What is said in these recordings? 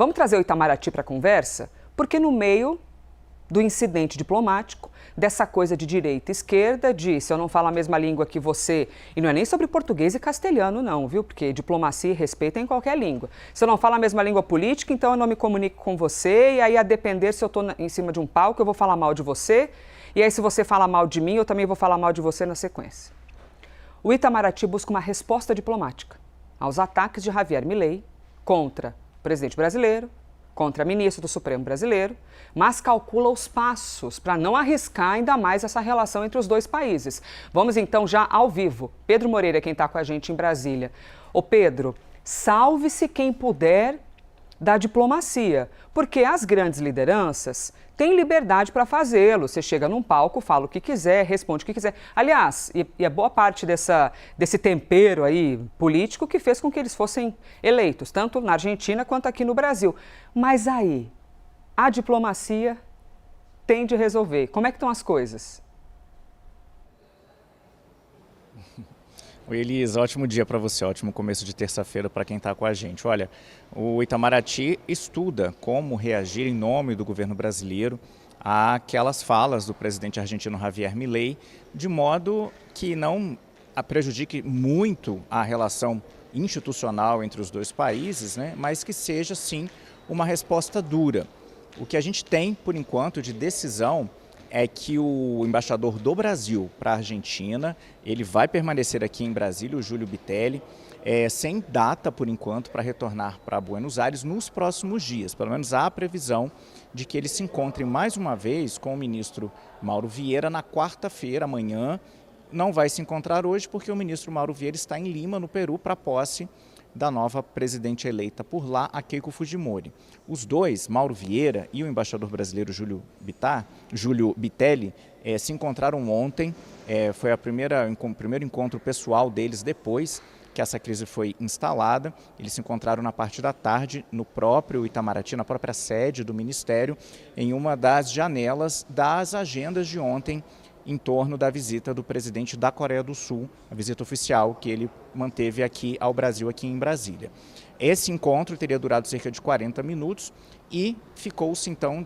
Vamos trazer o Itamaraty para a conversa? Porque no meio do incidente diplomático, dessa coisa de direita e esquerda, de se eu não falo a mesma língua que você, e não é nem sobre português e castelhano não, viu? Porque diplomacia e respeito é em qualquer língua. Se eu não falo a mesma língua política, então eu não me comunico com você, e aí a depender se eu estou em cima de um palco, eu vou falar mal de você, e aí se você fala mal de mim, eu também vou falar mal de você na sequência. O Itamaraty busca uma resposta diplomática aos ataques de Javier Milei contra o presidente brasileiro, contra ministro do Supremo brasileiro, mas calcula os passos para não arriscar ainda mais essa relação entre os dois países. Vamos então já ao vivo. Pedro Moreira, quem está com a gente em Brasília. Ô Pedro, salve-se quem puder da diplomacia, porque as grandes lideranças têm liberdade para fazê-lo. Você chega num palco, fala o que quiser, responde o que quiser. Aliás, e é boa parte desse tempero aí político que fez com que eles fossem eleitos, tanto na Argentina quanto aqui no Brasil. Mas aí, a diplomacia tem de resolver. Como é que estão as coisas? Oi, Elisa, ótimo dia para você, ótimo começo de terça-feira para quem está com a gente. Olha, o Itamaraty estuda como reagir em nome do governo brasileiro àquelas falas do presidente argentino Javier Milei, de modo que não prejudique muito a relação institucional entre os dois países, né, mas que seja, sim, uma resposta dura. O que a gente tem, por enquanto, de decisão é que o embaixador do Brasil para a Argentina, ele vai permanecer aqui em Brasília, o Júlio Bitelli, sem data, por enquanto, para retornar para Buenos Aires nos próximos dias. Pelo menos há a previsão de que ele se encontre mais uma vez com o ministro Mauro Vieira na quarta-feira, amanhã. Não vai se encontrar hoje porque o ministro Mauro Vieira está em Lima, no Peru, para a posse da nova presidente eleita por lá, a Keiko Fujimori. Os dois, Mauro Vieira e o embaixador brasileiro Júlio Bitelli, se encontraram ontem. Foi o primeiro encontro pessoal deles depois que essa crise foi instalada. Eles se encontraram na parte da tarde no próprio Itamaraty, na própria sede do Ministério, em uma das janelas das agendas de ontem, em torno da visita do presidente da Coreia do Sul, a visita oficial que ele manteve aqui ao Brasil, aqui em Brasília. Esse encontro teria durado cerca de 40 minutos e ficou-se então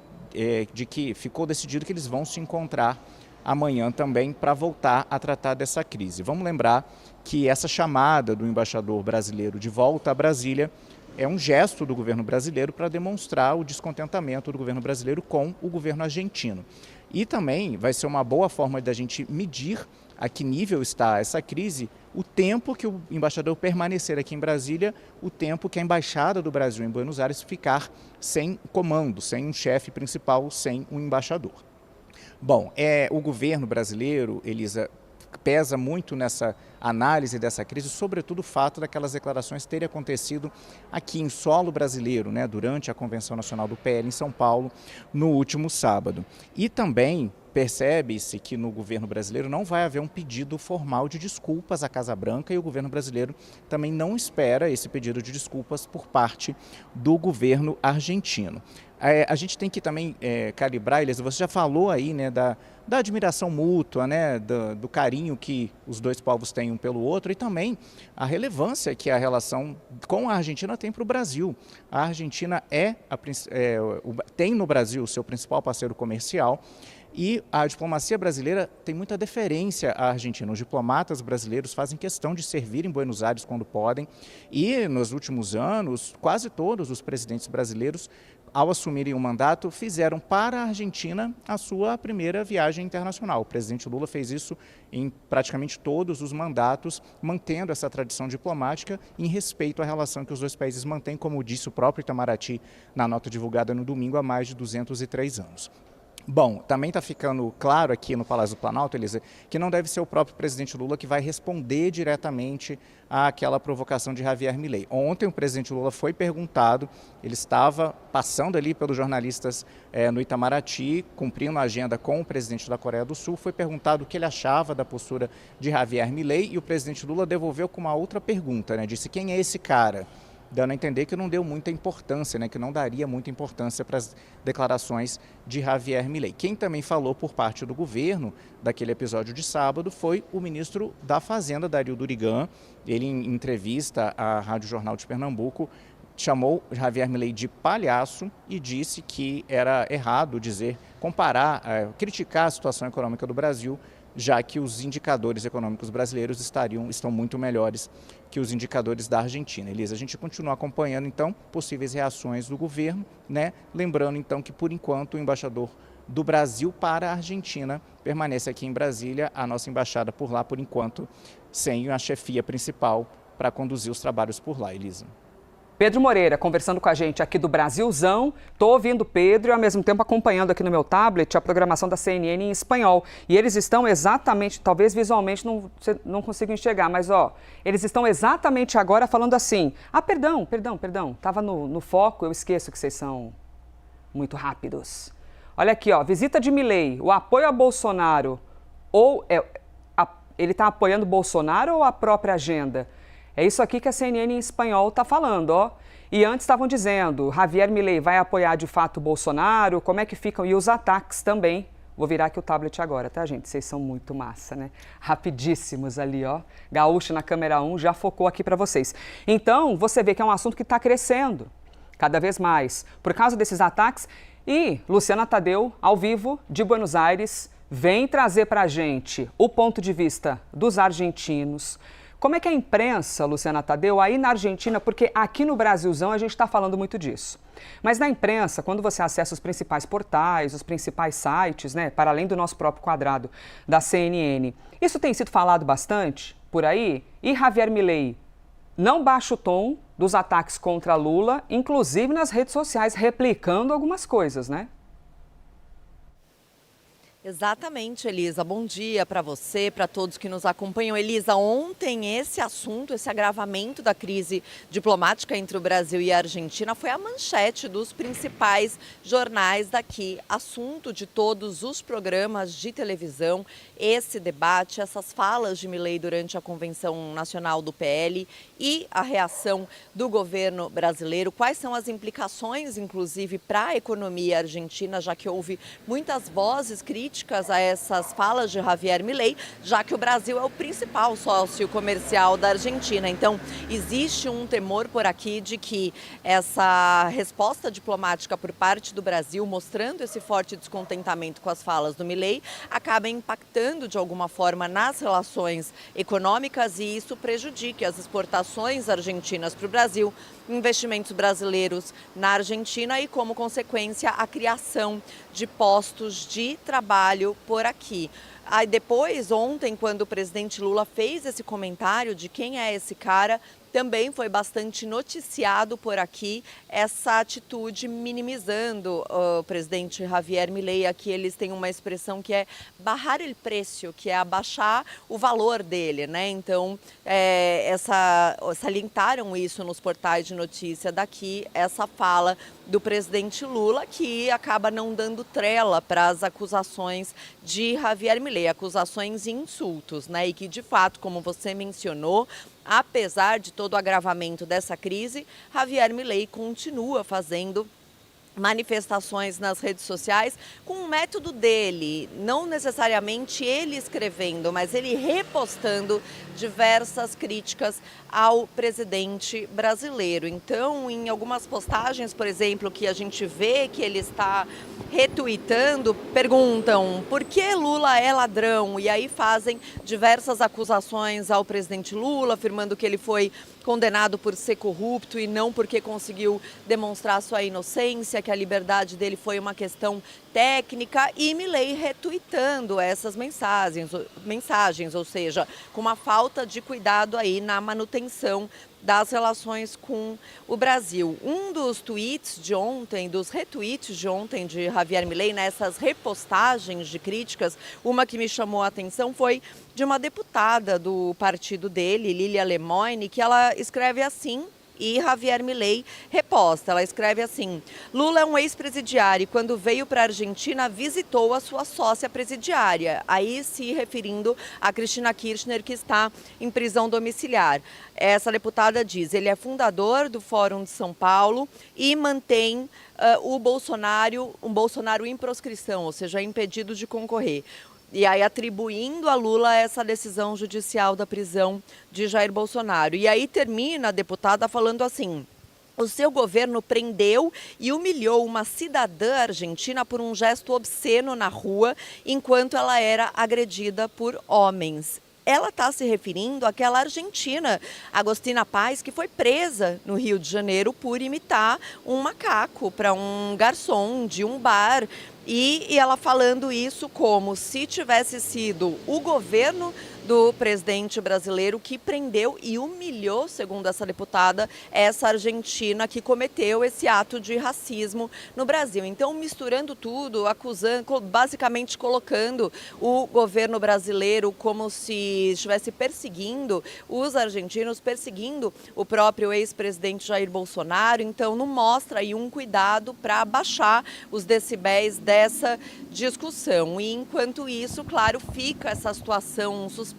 ficou decidido que eles vão se encontrar amanhã também para voltar a tratar dessa crise. Vamos lembrar que essa chamada do embaixador brasileiro de volta a Brasília é um gesto do governo brasileiro para demonstrar o descontentamento do governo brasileiro com o governo argentino. E também vai ser uma boa forma da gente medir a que nível está essa crise, o tempo que o embaixador permanecer aqui em Brasília, o tempo que a embaixada do Brasil em Buenos Aires ficar sem comando, sem um chefe principal, sem um embaixador. Bom, o governo brasileiro, Elisa, pesa muito nessa análise dessa crise, sobretudo o fato daquelas declarações terem acontecido aqui em solo brasileiro, né, durante a Convenção Nacional do PL em São Paulo, no último sábado. E também percebe-se que no governo brasileiro não vai haver um pedido formal de desculpas à Casa Branca e o governo brasileiro também não espera esse pedido de desculpas por parte do governo argentino. A gente tem que também calibrar, Elisa, você já falou aí, né, da admiração mútua, né, do carinho que os dois povos têm um pelo outro e também a relevância que a relação com a Argentina tem para o Brasil. A Argentina tem no Brasil o seu principal parceiro comercial e a diplomacia brasileira tem muita deferência à Argentina. Os diplomatas brasileiros fazem questão de servir em Buenos Aires quando podem e nos últimos anos quase todos os presidentes brasileiros, ao assumirem o mandato, fizeram para a Argentina a sua primeira viagem internacional. O presidente Lula fez isso em praticamente todos os mandatos, mantendo essa tradição diplomática em respeito à relação que os dois países mantêm, como disse o próprio Itamaraty na nota divulgada no domingo, há mais de 203 anos. Bom, também está ficando claro aqui no Palácio do Planalto, Elisa, que não deve ser o próprio presidente Lula que vai responder diretamente àquela provocação de Javier Milei. Ontem o presidente Lula foi perguntado, ele estava passando ali pelos jornalistas no Itamaraty, cumprindo a agenda com o presidente da Coreia do Sul, foi perguntado o que ele achava da postura de Javier Milei e o presidente Lula devolveu com uma outra pergunta, né? Disse: quem é esse cara? Dando a entender que não deu muita importância, né, que não daria muita importância para as declarações de Javier Milei. Quem também falou por parte do governo daquele episódio de sábado foi o ministro da Fazenda, Dario Durigan. Ele, em entrevista à Rádio Jornal de Pernambuco, chamou Javier Milei de palhaço e disse que era errado criticar a situação econômica do Brasil, já que os indicadores econômicos brasileiros estão muito melhores que os indicadores da Argentina. Elisa, a gente continua acompanhando, então, possíveis reações do governo, né? Lembrando, então, que, por enquanto, o embaixador do Brasil para a Argentina permanece aqui em Brasília, a nossa embaixada por lá, por enquanto, sem a chefia principal para conduzir os trabalhos por lá, Elisa. Pedro Moreira, conversando com a gente aqui do Brasilzão. Estou ouvindo o Pedro e, ao mesmo tempo, acompanhando aqui no meu tablet a programação da CNN em espanhol. E eles estão exatamente, talvez visualmente não consiga enxergar, mas, eles estão exatamente agora falando assim. Perdão, estava no foco, eu esqueço que vocês são muito rápidos. Olha aqui, visita de Milei, o apoio a Bolsonaro, ele está apoiando Bolsonaro ou a própria agenda? É isso aqui que a CNN em espanhol está falando, E antes estavam dizendo, Javier Milei vai apoiar de fato o Bolsonaro, como é que ficam? E os ataques também. Vou virar aqui o tablet agora, tá, gente? Vocês são muito massa, né? Rapidíssimos ali, Gaúcho na câmera 1 já focou aqui para vocês. Então, você vê que é um assunto que está crescendo cada vez mais por causa desses ataques. E Luciana Tadeu, ao vivo, de Buenos Aires, vem trazer para a gente o ponto de vista dos argentinos. Como é que a imprensa, Luciana Tadeu, aí na Argentina, porque aqui no Brasilzão a gente está falando muito disso, mas na imprensa, quando você acessa os principais portais, os principais sites, né, para além do nosso próprio quadrado da CNN, isso tem sido falado bastante por aí? E Javier Milei não baixa o tom dos ataques contra Lula, inclusive nas redes sociais, replicando algumas coisas, né? Exatamente, Elisa. Bom dia para você, para todos que nos acompanham. Elisa, ontem esse assunto, esse agravamento da crise diplomática entre o Brasil e a Argentina foi a manchete dos principais jornais daqui. Assunto de todos os programas de televisão, esse debate, essas falas de Milei durante a Convenção Nacional do PL e a reação do governo brasileiro. Quais são as implicações, inclusive, para a economia argentina, já que houve muitas vozes críticas a essas falas de Javier Milei, já que o Brasil é o principal sócio comercial da Argentina. Então, existe um temor por aqui de que essa resposta diplomática por parte do Brasil, mostrando esse forte descontentamento com as falas do Milei, acaba impactando de alguma forma nas relações econômicas e isso prejudique as exportações argentinas para o Brasil, investimentos brasileiros na Argentina e, como consequência, a criação de postos de trabalho por aqui. Aí depois, ontem, quando o presidente Lula fez esse comentário de quem é esse cara, também foi bastante noticiado por aqui essa atitude minimizando o presidente Javier Milei. Aqui eles têm uma expressão que é bajar el preço, que é abaixar o valor dele, né? Então, salientaram isso nos portais de notícia daqui, essa fala do presidente Lula, que acaba não dando trela para as acusações de Javier Milei, acusações e insultos, né? E que, de fato, como você mencionou, apesar de todo o agravamento dessa crise, Javier Milei continua fazendo manifestações nas redes sociais com o método dele, não necessariamente ele escrevendo, mas ele repostando diversas críticas ao presidente brasileiro. Então, em algumas postagens, por exemplo, que a gente vê que ele está retuitando, perguntam por que Lula é ladrão? E aí fazem diversas acusações ao presidente Lula, afirmando que ele foi condenado por ser corrupto e não porque conseguiu demonstrar sua inocência, que a liberdade dele foi uma questão técnica, e Milei retuitando essas mensagens, ou seja, com uma falta de cuidado aí na manutenção das relações com o Brasil. Um dos tweets de ontem, dos retweets de ontem de Javier Milei, nessas repostagens de críticas, uma que me chamou a atenção foi de uma deputada do partido dele, Lilia Lemoine, que ela escreve assim, e Javier Milei reposta. Ela escreve assim: Lula é um ex-presidiário e quando veio para a Argentina visitou a sua sócia presidiária, aí se referindo a Cristina Kirchner, que está em prisão domiciliar. Essa deputada diz, ele é fundador do Fórum de São Paulo e mantém um Bolsonaro em proscrição, ou seja, impedido de concorrer. E aí atribuindo a Lula essa decisão judicial da prisão de Jair Bolsonaro. E aí termina a deputada falando assim: o seu governo prendeu e humilhou uma cidadã argentina por um gesto obsceno na rua, enquanto ela era agredida por homens. Ela está se referindo àquela argentina, Agostina Paz, que foi presa no Rio de Janeiro por imitar um macaco para um garçom de um bar. E ela falando isso como se tivesse sido o governo do presidente brasileiro que prendeu e humilhou, segundo essa deputada, essa argentina que cometeu esse ato de racismo no Brasil. Então, misturando tudo, acusando, basicamente colocando o governo brasileiro como se estivesse perseguindo os argentinos, perseguindo o próprio ex-presidente Jair Bolsonaro. Então, não mostra aí um cuidado para abaixar os decibéis dessa discussão. E enquanto isso, claro, fica essa situação suspensa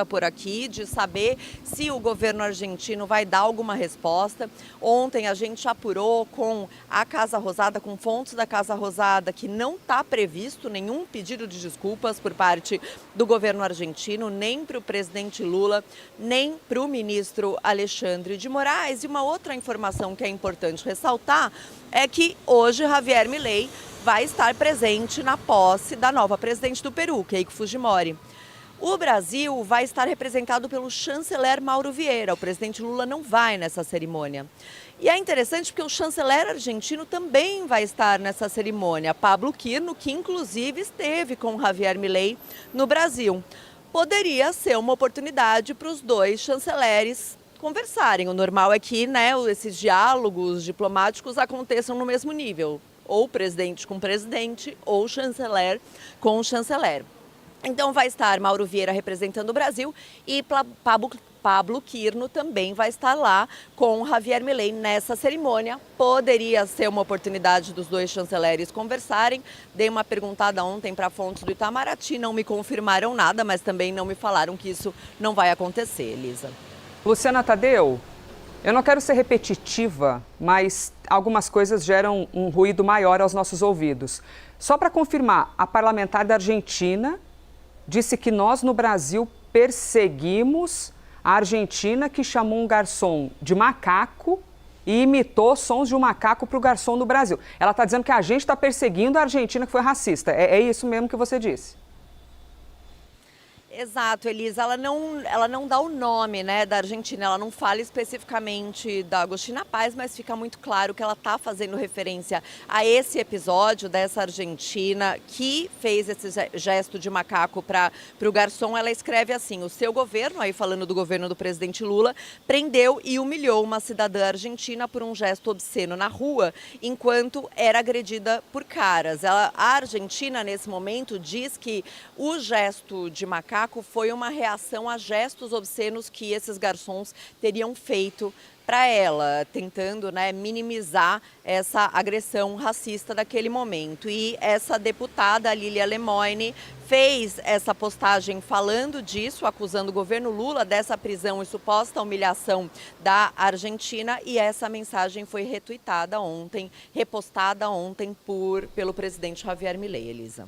por aqui de saber se o governo argentino vai dar alguma resposta. Ontem a gente apurou com a Casa Rosada, com fontes da Casa Rosada, que não está previsto nenhum pedido de desculpas por parte do governo argentino, nem para o presidente Lula, nem para o ministro Alexandre de Moraes. E uma outra informação que é importante ressaltar é que hoje Javier Milei vai estar presente na posse da nova presidente do Peru, Keiko Fujimori. O Brasil vai estar representado pelo chanceler Mauro Vieira. O presidente Lula não vai nessa cerimônia. E é interessante porque o chanceler argentino também vai estar nessa cerimônia, Pablo Quirno, que inclusive esteve com Javier Milei no Brasil. Poderia ser uma oportunidade para os dois chanceleres conversarem. O normal é que, esses diálogos diplomáticos aconteçam no mesmo nível, ou presidente com presidente, ou chanceler com chanceler. Então vai estar Mauro Vieira representando o Brasil e Pablo Quirno também vai estar lá com Javier Milei nessa cerimônia. Poderia ser uma oportunidade dos dois chanceleres conversarem. Dei uma perguntada ontem para fontes do Itamaraty, não me confirmaram nada, mas também não me falaram que isso não vai acontecer, Elisa. Luciana Tadeu, eu não quero ser repetitiva, mas algumas coisas geram um ruído maior aos nossos ouvidos. Só para confirmar, a parlamentar da Argentina disse que nós no Brasil perseguimos a Argentina que chamou um garçom de macaco e imitou sons de um macaco para o garçom no Brasil. Ela está dizendo que a gente está perseguindo a Argentina que foi racista. É isso mesmo que você disse? Exato, Elisa. Ela não dá o nome, da Argentina, ela não fala especificamente da Agostina Paz, mas fica muito claro que ela está fazendo referência a esse episódio dessa argentina que fez esse gesto de macaco para o garçom. Ela escreve assim: o seu governo, aí falando do governo do presidente Lula, prendeu e humilhou uma cidadã argentina por um gesto obsceno na rua, enquanto era agredida por caras. A Argentina, nesse momento, diz que o gesto de macaco foi uma reação a gestos obscenos que esses garçons teriam feito para ela, tentando minimizar essa agressão racista daquele momento. E essa deputada, Lilia Lemoine, fez essa postagem falando disso, acusando o governo Lula dessa prisão e suposta humilhação da Argentina, e essa mensagem foi repostada ontem pelo presidente Javier Milei, Elisa.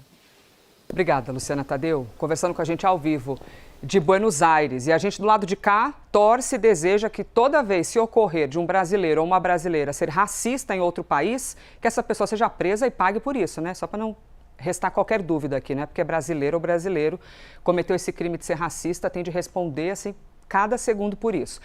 Obrigada, Luciana Tadeu, conversando com a gente ao vivo de Buenos Aires. E a gente do lado de cá torce e deseja que toda vez se ocorrer de um brasileiro ou uma brasileira ser racista em outro país, que essa pessoa seja presa e pague por isso, Só para não restar qualquer dúvida aqui, Porque é brasileiro ou brasileiro cometeu esse crime de ser racista, tem de responder assim cada segundo por isso.